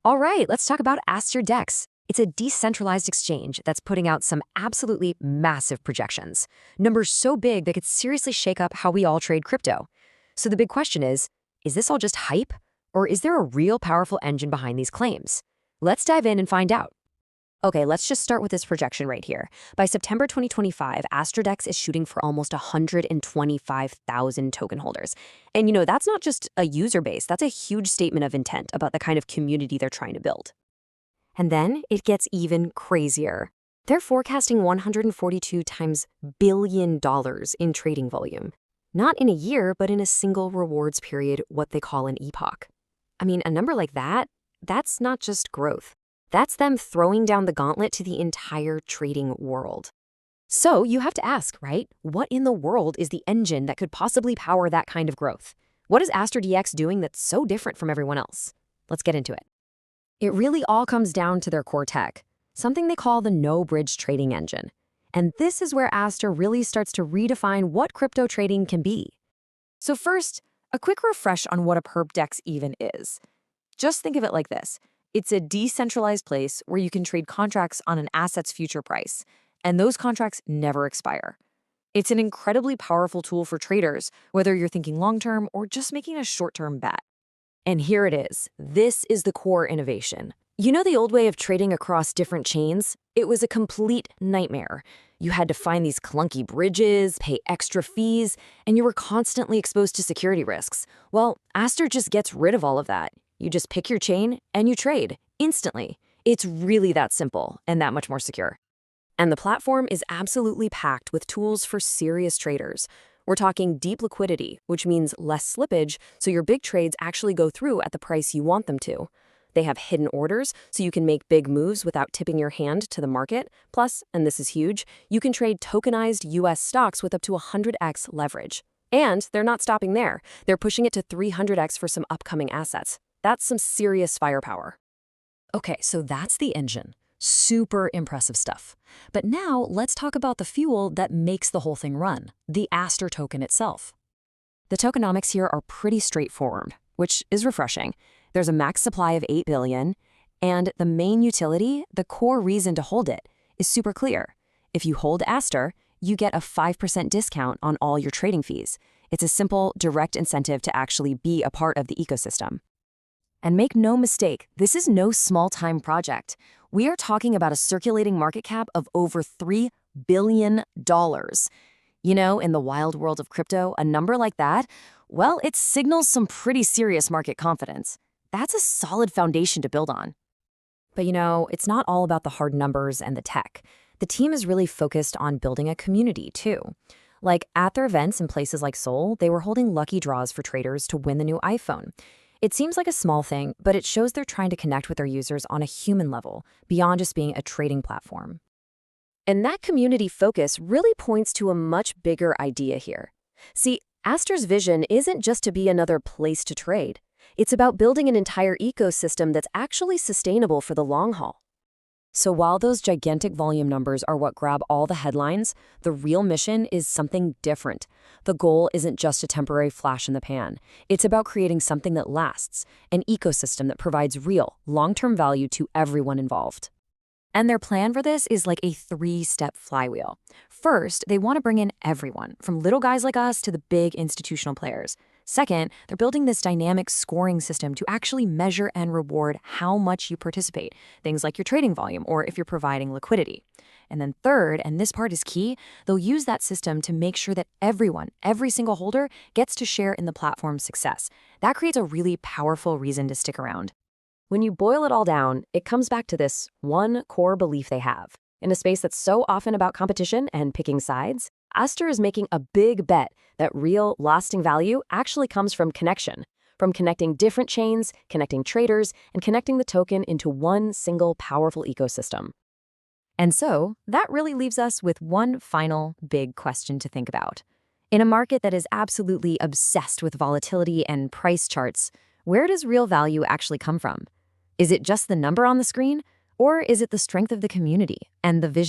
All right, let's talk about Aster Dex. It's a decentralized exchange that's putting out some absolutely massive projections. Numbers so big they could seriously shake up how we all trade crypto. So the big question is this all just hype? Or is there a real powerful engine behind these claims? Let's dive in and find out. Okay, let's just start with this projection right here. By September 2025, AstroDex is shooting for almost 125,000 token holders. And that's not just a user base, that's a huge statement of intent about the kind of community they're trying to build. And then it gets even crazier. They're forecasting 142 times billion dollars in trading volume. Not in a year, but in a single rewards period, what they call an epoch. I mean, a number like that, that's not just growth. That's them throwing down the gauntlet to the entire trading world. So you have to ask, right? What in the world is the engine that could possibly power that kind of growth? What is AsterDX doing that's so different from everyone else? Let's get into it. It really all comes down to their core tech, something they call the no-bridge trading engine. And this is where Aster really starts to redefine what crypto trading can be. So first, a quick refresh on what a perp DEX even is. Just think of it like this. It's a decentralized place where you can trade contracts on an asset's future price, and those contracts never expire. It's an incredibly powerful tool for traders, whether you're thinking long-term or just making a short-term bet. And here it is. This is the core innovation. You know the old way of trading across different chains? It was a complete nightmare. You had to find these clunky bridges, pay extra fees, and you were constantly exposed to security risks. Well, Aster just gets rid of all of that. You just pick your chain and you trade instantly. It's really that simple and that much more secure. And the platform is absolutely packed with tools for serious traders. We're talking deep liquidity, which means less slippage, so your big trades actually go through at the price you want them to. They have hidden orders, so you can make big moves without tipping your hand to the market. Plus, and this is huge, you can trade tokenized US stocks with up to 100x leverage. And they're not stopping there. They're pushing it to 300x for some upcoming assets. That's some serious firepower. Okay, so that's the engine. Super impressive stuff. But now let's talk about the fuel that makes the whole thing run, the Aster token itself. The tokenomics here are pretty straightforward, which is refreshing. There's a max supply of 8 billion, and the main utility, the core reason to hold it, is super clear. If you hold Aster, you get a 5% discount on all your trading fees. It's a simple, direct incentive to actually be a part of the ecosystem. And make no mistake, this is no small-time project. We are talking about a circulating market cap of over $3 billion. You know, in the wild world of crypto, a number like that, well, it signals some pretty serious market confidence. That's a solid foundation to build on. But it's not all about the hard numbers and the tech. The team is really focused on building a community, too. Like at their events in places like Seoul, they were holding lucky draws for traders to win the new iPhone. It seems like a small thing, but it shows they're trying to connect with their users on a human level, beyond just being a trading platform. And that community focus really points to a much bigger idea here. See, Aster's vision isn't just to be another place to trade. It's about building an entire ecosystem that's actually sustainable for the long haul. So while those gigantic volume numbers are what grab all the headlines, the real mission is something different. The goal isn't just a temporary flash in the pan. It's about creating something that lasts, an ecosystem that provides real, long-term value to everyone involved. And their plan for this is like a 3-step flywheel. First, they want to bring in everyone, from little guys like us to the big institutional players. Second, they're building this dynamic scoring system to actually measure and reward how much you participate, things like your trading volume or if you're providing liquidity. And then third, and this part is key, they'll use that system to make sure that everyone, every single holder, gets to share in the platform's success. That creates a really powerful reason to stick around. When you boil it all down, it comes back to this one core belief they have. In a space that's so often about competition and picking sides, Aster is making a big bet that real, lasting value actually comes from connection, from connecting different chains, connecting traders, and connecting the token into one single powerful ecosystem. And so, that really leaves us with one final big question to think about. In a market that is absolutely obsessed with volatility and price charts, where does real value actually come from? Is it just the number on the screen? Or is it the strength of the community and the vision